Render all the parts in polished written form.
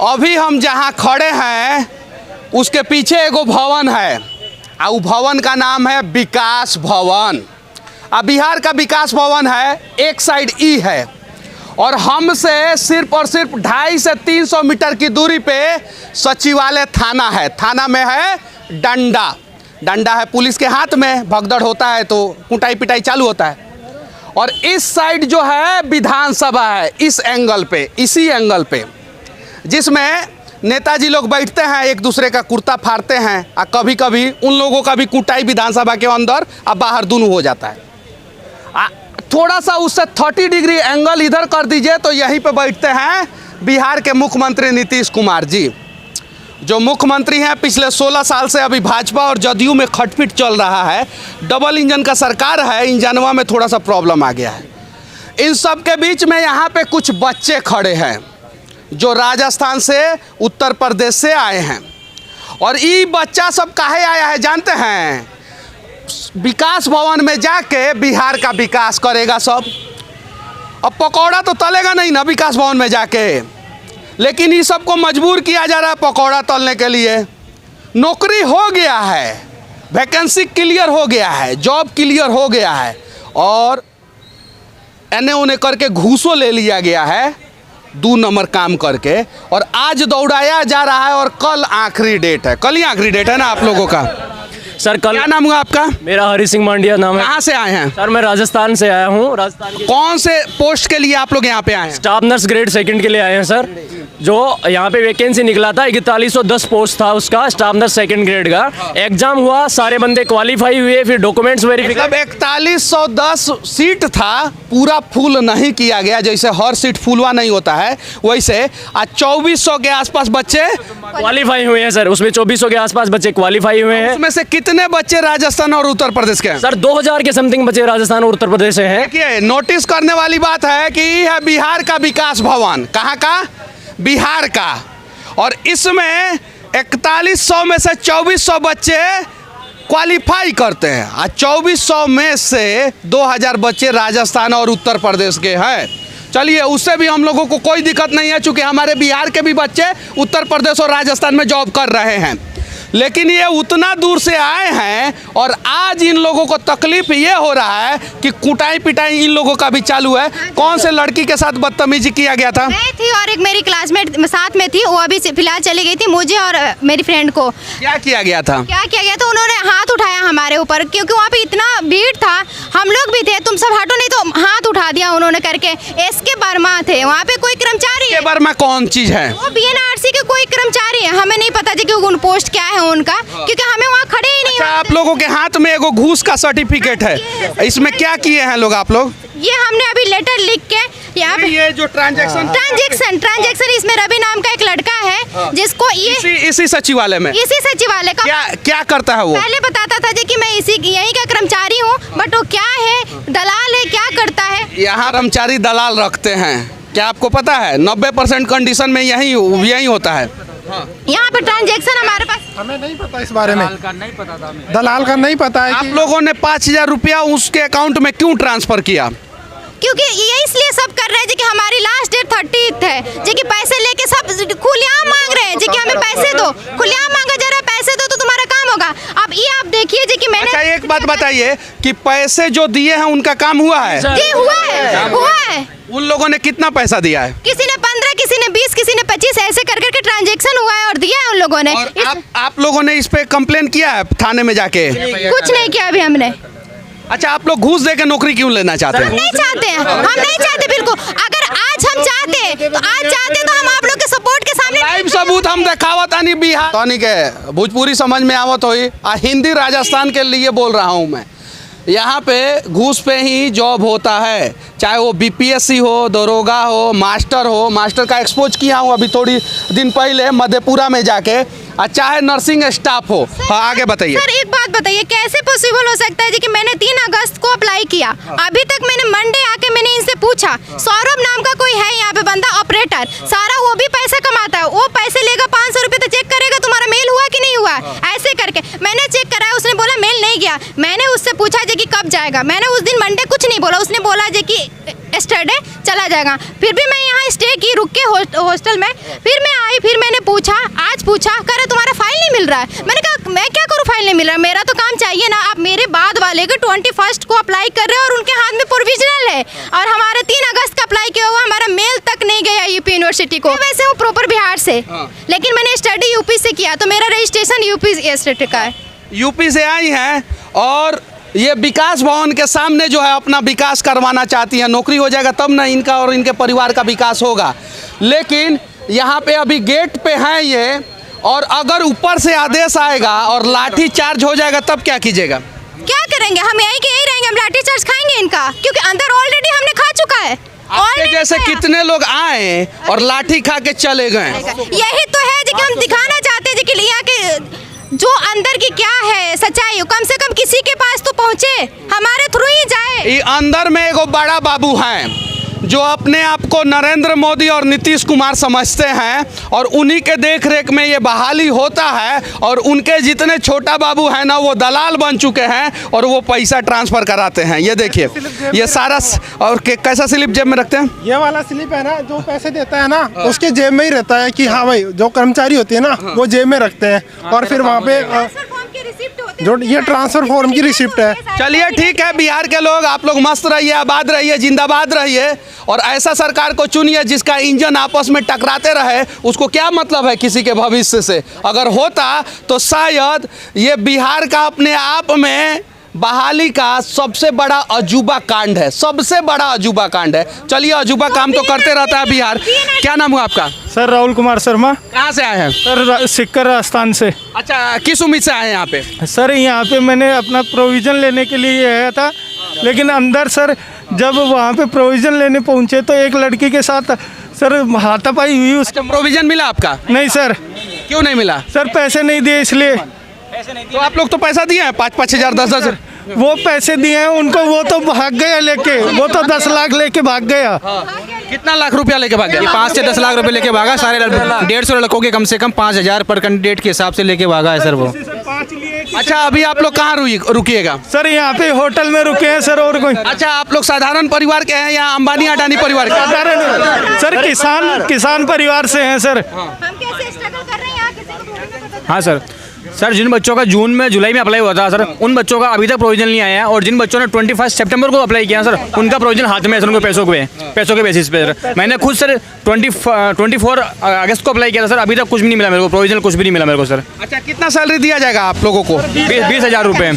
अभी हम जहाँ खड़े हैं उसके पीछे एगो भवन है और वो भवन का नाम है विकास भवन। अब बिहार का विकास भवन है, एक साइड ई है और हमसे सिर्फ और सिर्फ 250 से 300 मीटर की दूरी पे सचिवालय थाना है। थाना में है डंडा है पुलिस के हाथ में, भगदड़ होता है तो कुटाई पिटाई चालू होता है। और इस साइड जो है विधानसभा है, इस एंगल पे, इसी एंगल पे, जिसमें नेताजी लोग बैठते हैं, एक दूसरे का कुर्ता फाड़ते हैं और कभी कभी उन लोगों का भी कुटाई विधानसभा के अंदर और बाहर दोनों हो जाता है। थोड़ा सा उससे 30 डिग्री एंगल इधर कर दीजिए तो यहीं पे बैठते हैं बिहार के मुख्यमंत्री नीतीश कुमार जी, जो मुख्यमंत्री हैं पिछले 16 साल से। अभी भाजपा और जदयू में खटपिट चल रहा है, डबल इंजन का सरकार है, इंजनवा में थोड़ा सा प्रॉब्लम आ गया है। इन सब के बीच में यहाँ पे कुछ बच्चे खड़े हैं जो राजस्थान से, उत्तर प्रदेश से आए हैं। और ये बच्चा सब काहे आया है जानते हैं? विकास भवन में जाके बिहार का विकास करेगा सब। अब पकौड़ा तो तलेगा नहीं ना विकास भवन में जाके, लेकिन ये सबको मजबूर किया जा रहा है पकौड़ा तलने के लिए। नौकरी हो गया है, वैकेंसी क्लियर हो गया है, जॉब क्लियर हो गया है और एने ओने करके घूसो ले लिया गया है 2 नंबर काम करके। और आज दौड़ाया जा रहा है और कल आखिरी डेट है। कल ही आखिरी डेट है ना आप लोगों का? सर कल। क्या नाम हुआ आपका? मेरा हरी सिंह मांडिया नाम है। कहाँ से आए हैं? सर मैं राजस्थान से आया हूँ। राजस्थान के कौन से पोस्ट के लिए आप लोग यहाँ पे आए हैं? स्टाफ नर्स ग्रेड 2 के लिए आए हैं सर। जो यहाँ पे वैकेंसी निकला था 4110 पोस्ट था उसका, स्टाफ नर्स 2 ग्रेड का। एग्जाम हुआ, सारे बंदे क्वालिफाई हुए, फिर डॉक्यूमेंट्स वेरिफिकेशन। 4110 सीट था, पूरा फुल नहीं किया गया। जैसे हर सीट फुलवा नहीं होता है वैसे आज 2400 के आसपास बच्चे क्वालिफाई हुए हैं सर। उसमें 2400 के आसपास बच्चे क्वालिफाई हुए हैं। उसमें से कितने बच्चे राजस्थान और उत्तर प्रदेश के हैं? सर 2000 के समथिंग बच्चे राजस्थान और उत्तर प्रदेश से हैं। देखिए, नोटिस करने वाली बात है कि ये है बिहार का विकास भवन। कहाँ का? बिहार का। और इसमें 4100 में से 2400 बच्चे क्वालिफाई करते हैं और 2400 में से 2000 बच्चे राजस्थान और उत्तर प्रदेश के हैं। चलिए, उससे भी हम लोगों को कोई दिक्कत नहीं है, चूँकि हमारे बिहार के भी बच्चे उत्तर प्रदेश और राजस्थान में जॉब कर रहे हैं। लेकिन ये उतना दूर से आए हैं और आज इन लोगों को तकलीफ ये हो रहा है कि कुटाई पिटाई इन लोगों का भी चालू है। कौन से लड़की के साथ बदतमीजी किया गया था? मैं थी और एक मेरी क्लासमेट साथ में थी, वो अभी फिलहाल चली गई थी। मुझे और मेरी फ्रेंड को क्या किया गया था? उन्होंने हाथ उठाया हमारे ऊपर, क्योंकि वहाँ पे इतना भीड़ था, हम लोग भी थे, तुम सब हटो नहीं, तो हाथ उठा दिया उन्होंने करके। SK वर्मा थे वहाँ पे, कोई कर्मचारी है। वर्मा कौन चीज है? वो BNRC के कोई कर्मचारी है, हमें नहीं पता कि उन पोस्ट क्या है उनका, क्योंकि हमें वहाँ खड़े ही नहीं। अच्छा, आप लोगों के हाथ में एगो घूस का सर्टिफिकेट है, इसमें क्या किए हैं लोग आप लोग? ये हमने अभी लेटर लिख के यहाँ पे, ये जो ट्रांजैक्शन इसमें रवि नाम का एक लड़का है जिसको ये इसी सचिवालय में, इसी सचिवालय का क्या करता है वो? पहले बताता था जी कि मैं यहीं का कर्मचारी हूँ, बट वो क्या है, दलाल है, क्या करता है? यहाँ कर्मचारी दलाल रखते हैं, क्या आपको पता है? 90% कंडीशन में यही होता है। यहाँ पे ट्रांजैक्शन हमारे पास, हमें नहीं पता इस बारे में, दलाल का नहीं पता है। आप लोगों ने 5000 रुपया उसके अकाउंट में क्यों ट्रांसफर किया? क्योंकि ये इसलिए सब कर रहे हैं जी कि हमारी लास्ट डेट 30 है जी, कि पैसे लेके सब खुलेआम मांग रहे हैं जी कि हमें पैसे दो, खुलेआम मांगा जा रहा है, पैसे दो तो तुम्हारा काम होगा। अब ये आप देखिए जी कि मैंने, अच्छा एक बात बताइए कि पैसे जो दिए हैं उनका काम हुआ है? जी हुआ है। उन लोगों ने कितना पैसा दिया है? किसी ने 15, किसी ने 20, किसी ने 25, ऐसे कर करके ट्रांजैक्शन हुआ है और दिया है उन लोगों ने। और आप लोगों ने इस पे कंप्लेन किया है थाने में जाके? कुछ नहीं किया अभी हमने। अच्छा, आप लोग घूस देके नौकरी क्यों लेना चाहते हैं? हम नहीं चाहते बिल्कुल। अगर आज हम चाहते तो हम आप लोग के सपोर्ट के सामने लाइव सबूत हम दिखावत आनी बिहार तानी के भोजपुरी समझ में आवत होई। हिंदी राजस्थान के लिए बोल रहा हूँ मैं। यहाँ पे घूस पे ही जॉब होता है, चाहे वो BPSC हो, दरोगा हो, मास्टर का एक्सपोज किया हूँ अभी थोड़ी दिन पहले मधेपुरा में जाके, और चाहे नर्सिंग स्टाफ हो। हाँ, आगे बताइए। सर एक बात बताइए, कैसे पॉसिबल हो सकता है जी कि मैंने 3 अगस्त को अप्लाई किया, अभी तक मैंने मंडे आके मैंने इनसे पूछा, सौरभ नाम का कोई है यहाँ पे बंदा ऑपरेटर, सारा वो भी पैसा कमाता है, वो पैसे लेगा 500 रुपये तो चेक करेगा तुम्हारा मेल हुआ कि नहीं हुआ, ऐसे करके मैंने चेक कराया, उसने बोला मेल नहीं गया। मैंने उससे पूछा जी कि कब जाएगा, मैंने उस दिन मंडे कुछ नहीं बोला, उसने बोला जी कि एस्टरडे चला जाएगा। फिर भी मैं यहाँ स्टे की रुक के हॉस्टल में, फिर मैं आई फिर मैंने पूछा, आज पूछा, कह रहे तुम्हारा फाइल नहीं मिल रहा है। मैंने कहा मैं क्या करूँ, फाइल नहीं मिल रहा है, मेरा तो काम चाहिए ना। आप मेरे बाद वाले के 21 को अप्लाई कर रहे हैं और उनके हाथ में प्रोविजनल है, और हमारा 3 अगस्त का अप्लाई किया हुआ, हमारा मेल तक नहीं गया यूपी यूनिवर्सिटी को। वैसे हूँ प्रॉपर बिहार से, लेकिन मैंने स्टडी यूपी से किया, तो मेरा रजिस्ट्रेशन यूपी स्टेट का है। यूपी से आई हैं और ये विकास भवन के सामने जो है अपना विकास करवाना चाहती हैं। नौकरी हो जाएगा तब ना इनका और इनके परिवार का विकास होगा। लेकिन यहाँ पे अभी गेट पे हैं ये, और अगर ऊपर से आदेश आएगा और लाठी चार्ज हो जाएगा तब क्या कीजिएगा? क्या करेंगे, हम यही के यही रहेंगे, हम लाठी चार्ज खाएंगे इनका, क्योंकि अंदर ऑलरेडी हमने खा चुका है। आपके जैसे कितने लोग आए और लाठी खा के चले गए? यही तो है जी कि हम दिखाना चाहते हैं कि यहाँ के जो अंदर की क्या है सच्चाई, कम से कम किसी के पास तो पहुँचे, हमारे थ्रू ही जाए। ये अंदर में एगो बड़ा बाबू हैं जो अपने आप को नरेंद्र मोदी और नीतीश कुमार समझते हैं, और उन्हीं के देख रेख में ये बहाली होता है, और उनके जितने छोटा बाबू हैं ना वो दलाल बन चुके हैं और वो पैसा ट्रांसफ़र कराते हैं। ये देखिए ये सारा, और कैसा स्लिप जेब में रखते हैं? ये वाला स्लिप है ना, जो पैसे देता है ना उसके जेब में ही रहता है कि हाँ भाई, जो कर्मचारी होते हैं ना वो जेब में रखते हैं, और फिर वहाँ पे जो ये ट्रांसफर फॉर्म की रिसिप्ट है। चलिए ठीक है, बिहार के लोग आप लोग मस्त रहिए, आबाद रहिए, जिंदाबाद रहिए, और ऐसा सरकार को चुनिए जिसका इंजन आपस में टकराते रहे। उसको क्या मतलब है किसी के भविष्य से? अगर होता तो शायद ये बिहार का अपने आप में बहाली का सबसे बड़ा अजूबा कांड है, सबसे बड़ा अजूबा कांड है। चलिए, अजूबा काम तो करते रहता है बिहार। क्या नाम हुआ आपका? सर राहुल कुमार शर्मा। कहाँ से आए हैं? सर सिक्कर राजस्थान से। अच्छा, किस उम्मीद से आए हैं यहाँ पे? सर यहाँ पे मैंने अपना प्रोविज़न लेने के लिए आया था, लेकिन अंदर सर जब वहाँ पे प्रोविज़न लेने पहुँचे तो एक लड़की के साथ सर हाथापाई हुई। अच्छा, प्रोविजन मिला आपका? नहीं सर। क्यों नहीं मिला? सर पैसे नहीं दिए इसलिए। तो आप लोग तो पैसा दिए हैं 5-5 हज़ार 10-10? वो पैसे दिए हैं उनको, वो तो भाग गया लेके, वो तो 10 लाख लेके भाग गया। कितना लाख रुपया लेके भाग गया? 5 से 10 लाख रुपए लेके भागा। सारे 150 लड़कों के कम से कम 5,000 पर कैंडिडेट के हिसाब से लेके भागा है सर वो। अच्छा, अभी आप लोग कहाँ रुकिएगा? सर यहाँ पे होटल में रुके हैं सर, और कोई। अच्छा, आप लोग साधारण परिवार के हैं या अंबानी अडानी परिवार के? सर किसान परिवार से हैं सर। हम कैसे स्ट्रगल कर रहे हैं यहाँ, किसी को थोड़ी ना पता चलता। हाँ सर जिन बच्चों का जुलाई में अप्लाई हुआ था सर, उन बच्चों का अभी तक प्रोविजन नहीं आया है, और जिन बच्चों ने 21 सितंबर को अप्लाई किया सर, उनका प्रोविजन हाथ में है सर, उनको पैसों के बेसिस पे सर। मैंने खुद सर 24 अगस्त को अप्लाई किया था सर, अभी तक कुछ भी नहीं मिला मेरे को, प्रोविजन कुछ भी नहीं मिला मेरे को सर। अच्छा, कितना सैलरी दिया जाएगा आप लोगों को? 20,000 रुपये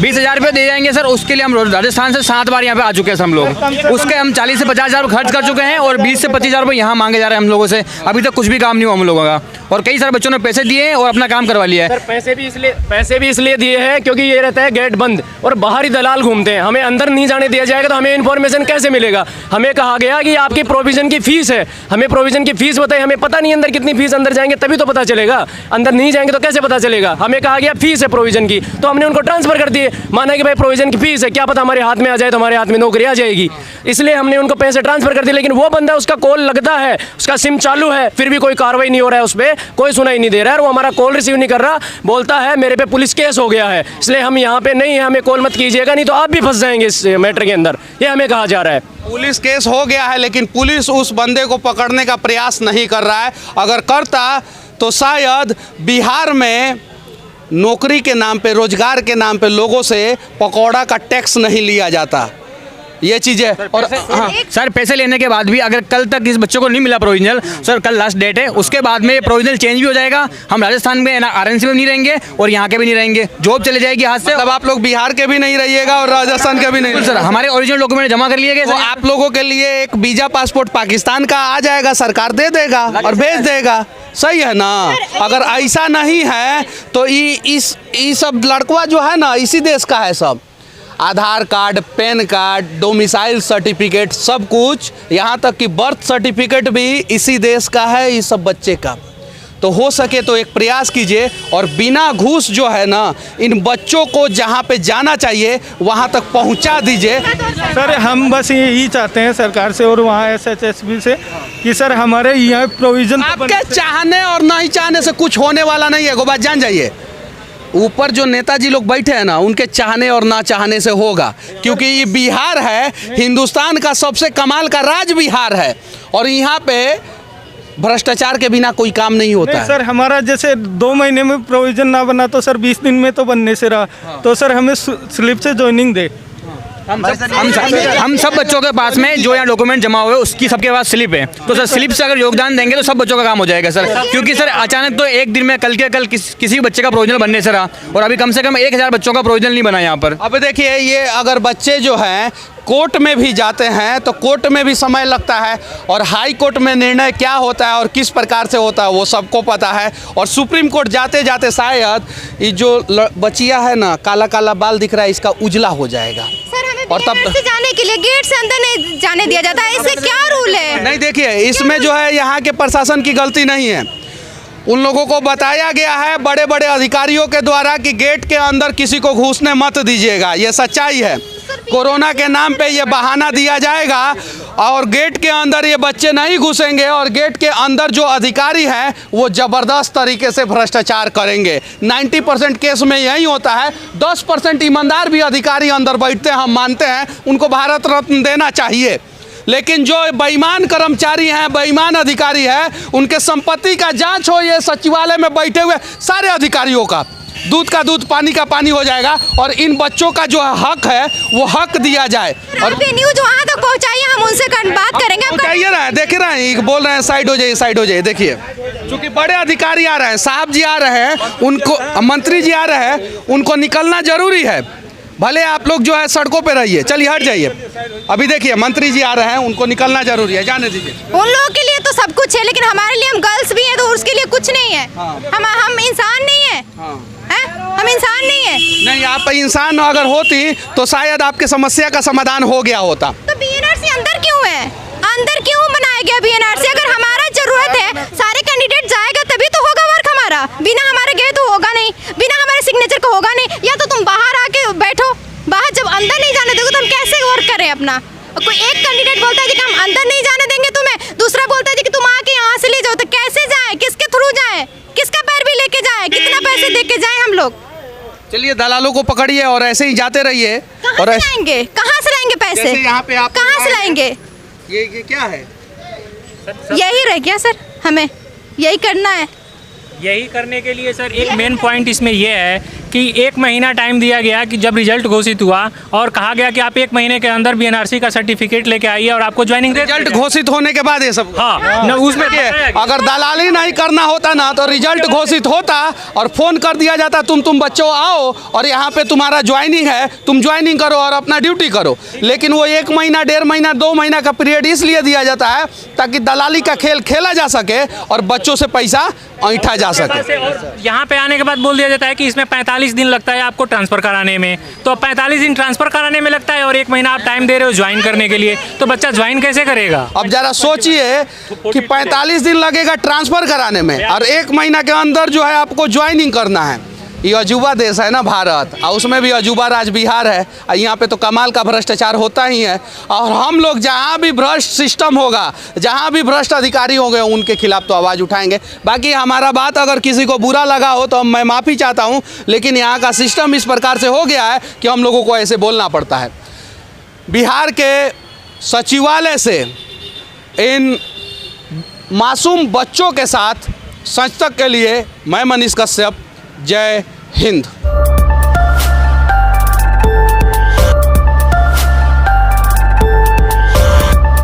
20,000 रुपये दे जाएंगे सर। उसके लिए हम राजस्थान से 7 बार यहाँ पे आ चुके हैं सर हम लोग। उसके हम 40 से 50 हज़ार खर्च कर चुके हैं, और 20 से 25 रुपये यहाँ मांगे जा रहे हैं हम लोगों से। अभी तक कुछ भी काम नहीं हुआ हम लोगों का, और कई सारे बच्चों ने पैसे दिए और अपना काम करवा लिया है। पैसे भी इसलिए दिए हैं क्योंकि ये रहता है गेट बंद और बाहरी दलाल घूमते हैं। हमें अंदर नहीं जाने दिया जाएगा तो हमें इन्फॉर्मेशन कैसे मिलेगा? हमें कहा गया कि आपकी प्रोविजन की फीस है, हमें प्रोविजन की फीस बताइए। हमें पता नहीं अंदर कितनी फीस, अंदर जाएंगे तभी तो पता चलेगा, अंदर नहीं जाएंगे तो कैसे पता चलेगा? हमें कहा गया फीस है प्रोविजन की, तो हमने उनको ट्रांसफर कर दिए। माना कि भाई प्रोविजन की फीस है, क्या पता हमारे हाथ में आ जाए तो हमारे हाथ में नौकरी आ जाएगी, इसलिए हमने उनको पैसे ट्रांसफर कर दिए। लेकिन वो बंदा, उसका कॉल लगता है, उसका सिम चालू है, फिर भी कोई कार्रवाई नहीं हो रहा है, उस पर कोई सुनाई नहीं दे रहा है, और वो हमारा कॉल रिसीव नहीं कर रहा, बोलता है मेरे पे पुलिस केस हो गया है, इसलिए हम यहाँ पे नहीं है, हमें कॉल मत कीजिएगा, नहीं तो आप भी फंस जाएंगे इस मैटर के अंदर, ये हमें कहा जा रहा है। पुलिस केस हो गया है, लेकिन पुलिस उस बंदे को पकड़ने का प्रयास नहीं कर रहा है। अगर करता तो शायद बिहार में नौकरी के नाम पे, रोजगार के नाम पे लोगों से पकौड़ा का टैक्स नहीं लिया जाता। ये चीज़ें, और हाँ सर पैसे लेने के बाद भी अगर कल तक इस बच्चों को नहीं मिला प्रोविजनल, सर कल लास्ट डेट है, उसके बाद में प्रोविजनल चेंज भी हो जाएगा। हम राजस्थान में RNC में नहीं रहेंगे और यहाँ के भी नहीं रहेंगे, जॉब चले जाएगी हाथ से। मतलब आप लोग बिहार के भी नहीं रहिएगा और राजस्थान के भी नहीं? सर हमारे ओरिजिनल डॉक्यूमेंट जमा कर लिए गए। तो आप लोगों के लिए एक वीजा पासपोर्ट पाकिस्तान का आ जाएगा, सरकार दे देगा और भेज देगा, सही है ना? अगर ऐसा नहीं है तो ये सब लड़कवा जो है ना, इसी देश का है सब। Aadhaar card, pan card, domicile certificate, सब कुछ, यहाँ तक कि बर्थ सर्टिफिकेट भी इसी देश का है, इस सब बच्चे का। तो हो सके तो एक प्रयास कीजिए और बिना घूस जो है ना, इन बच्चों को जहाँ पे जाना चाहिए वहाँ तक पहुँचा दीजिए। सर हम बस यही चाहते हैं सरकार से और वहाँ SHSB से कि सर हमारे यहाँ प्रोविज़न। आपके चाहने और नहीं चाहने से कुछ होने वाला नहीं है, वो बात जान जाइए। ऊपर जो नेताजी लोग बैठे हैं ना, उनके चाहने और ना चाहने से होगा, क्योंकि ये बिहार है, हिंदुस्तान का सबसे कमाल का राज बिहार है, और यहाँ पे भ्रष्टाचार के बिना कोई काम नहीं होता नहीं है। सर, हमारा जैसे 2 महीने में प्रोविजन ना बना तो सर 20 दिन में तो बनने से रहा, तो सर हमें स्लिप से ज्वाइनिंग दे। हम सब बच्चों के पास में जो यहाँ डॉक्यूमेंट जमा हुए उसकी सबके पास स्लिप है, तो सर स्लिप से अगर योगदान देंगे तो सब बच्चों का काम हो जाएगा सर। क्योंकि सर अचानक तो एक दिन में कल के कल किसी बच्चे का प्रोविजनल बनने से रहा, और अभी कम से कम 1000 बच्चों का प्रोविजनल नहीं बना यहाँ पर। अब देखिए, ये अगर बच्चे जो हैं कोर्ट में भी जाते हैं तो कोर्ट में भी समय लगता है, और हाई कोर्ट में निर्णय क्या होता है और किस प्रकार से होता है वो सबको पता है। और सुप्रीम कोर्ट जाते जाते शायद ये जो बचिया है ना, काला काला बाल दिख रहा है, इसका उजला हो जाएगा। सर हमें और तब BNR से जाने के लिए गेट से अंदर नहीं जाने दिया जाता है, इससे क्या रूल है? नहीं, देखिए इसमें जो है यहाँ के प्रशासन की गलती नहीं है। उन लोगों को बताया गया है बड़े बड़े अधिकारियों के द्वारा कि गेट के अंदर किसी को घुसने मत दीजिएगा, ये सच्चाई है। कोरोना के नाम पे ये बहाना दिया जाएगा और गेट के अंदर ये बच्चे नहीं घुसेंगे, और गेट के अंदर जो अधिकारी हैं वो ज़बरदस्त तरीके से भ्रष्टाचार करेंगे। 90% केस में यही होता है। 10% ईमानदार भी अधिकारी अंदर बैठते हैं, हम मानते हैं, उनको भारत रत्न देना चाहिए। लेकिन जो बेईमान कर्मचारी हैं, बेईमान अधिकारी हैं, उनके संपत्ति का जांच हो, ये सचिवालय में बैठे हुए सारे अधिकारियों का दूध का दूध पानी का पानी हो जाएगा, और इन बच्चों का जो हक है वो हक दिया जाए। और आप ये न्यूज वहाँ तक पहुँचाइए, हम उनसे बात करेंगे। आप बताइए ना, देख रहे हैं बोल रहे हैं साइड हो जाइए, साइड हो जाइए। देखिए क्योंकि बड़े अधिकारी आ रहे हैं, साहब जी आ रहे हैं, उनको मंत्री जी आ रहे हैं, उनको निकलना जरूरी है। भले आप लोग जो है सड़कों पे रहिए, चलिए हट जाइए। अभी देखिए मंत्री जी आ रहे हैं, उनको निकलना जरूरी है, जाने दीजिए। उन लोगों के लिए तो सब कुछ है, लेकिन हमारे लिए हम गर्ल्स भी हैं तो उसके लिए कुछ नहीं है। हम इंसान नहीं है, हैं? हम इंसान नहीं है। नहीं, आप इंसान अगर होती तो शायद आपके समस्या का समाधान हो गया होता। तो BNRC अंदर क्यों है? अंदर क्यों बनाया गया BNRC? अगर हमारा जरूरत है, सारे कैंडिडेट जाएगा तभी तो होगा वर्क हमारा। बिना हमारे गए तो होगा नहीं, बिना हमारे सिग्नेचर का होगा नहीं। या तो तुम बाहर आके बैठो, बाहर जब अंदर नहीं जाने दोगे तो हम कैसे वर्क करें अपना? कोई एक कैंडिडेट बोलता है जी कि हम अंदर नहीं जाने देंगे तुम्हें, दूसरा बोलता है जी कि तुम आके यहाँ से ले जाओ। तो कैसे जाए, किसके थ्रू जाए, किसका पैर भी लेके जाए, कितना पैसे दे के जाए हम लोग? चलिए दलालों को पकड़िए और ऐसे ही जाते रहिए। कहाँ से लाएंगे, कहाँ से लाएंगे पैसे? जैसे यहाँ पे आप कहाँ से लाएंगे? ये क्या है? यही रह गया सर, हमें यही करना है। यही करने के लिए सर एक मेन पॉइंट इसमें यह है कि 1 महीना टाइम दिया गया कि जब रिजल्ट घोषित हुआ, और कहा गया कि आप 1 महीने के अंदर BNRC का सर्टिफिकेट लेके आइए और आपको ज्वाइनिंग दे रिजल्ट घोषित होने के बाद ये सब। हाँ, न उसमें अगर दलाली नहीं करना होता ना तो रिजल्ट घोषित होता और फोन कर दिया जाता, तुम बच्चों आओ और यहाँ पे तुम्हारा ज्वाइनिंग है, तुम ज्वाइनिंग करो और अपना ड्यूटी करो। लेकिन वो 1 महीना, 1.5 महीना, 2 महीना का पीरियड इसलिए दिया जाता है ताकि दलाली का खेल खेला जा सके और बच्चों से पैसा ऐंठा जा सके। और यहाँ पे आने के बाद बोल दिया जाता है कि इसमें 45 दिन लगता है आपको ट्रांसफ़र कराने में। तो 45 दिन ट्रांसफ़र कराने में लगता है और 1 महीना आप टाइम दे रहे हो ज्वाइन करने के लिए, तो बच्चा ज्वाइन कैसे करेगा? अब जरा सोचिए कि 45 दिन लगेगा ट्रांसफ़र कराने में और 1 महीना के अंदर जो है आपको ज्वाइनिंग करना है। ये अजूबा देश है ना भारत, और उसमें भी अजूबा राज बिहार है। यहाँ पे तो कमाल का भ्रष्टाचार होता ही है। और हम लोग जहाँ भी भ्रष्ट सिस्टम होगा, जहाँ भी भ्रष्ट अधिकारी होंगे, उनके खिलाफ तो आवाज़ उठाएंगे। बाकी हमारा बात अगर किसी को बुरा लगा हो तो मैं माफ़ी चाहता हूँ, लेकिन यहाँ का सिस्टम इस प्रकार से हो गया है कि हम लोगों को ऐसे बोलना पड़ता है। बिहार के सचिवालय से इन मासूम बच्चों के साथ सच तक के लिए मैं मनीष कश्यप, जय हिंद।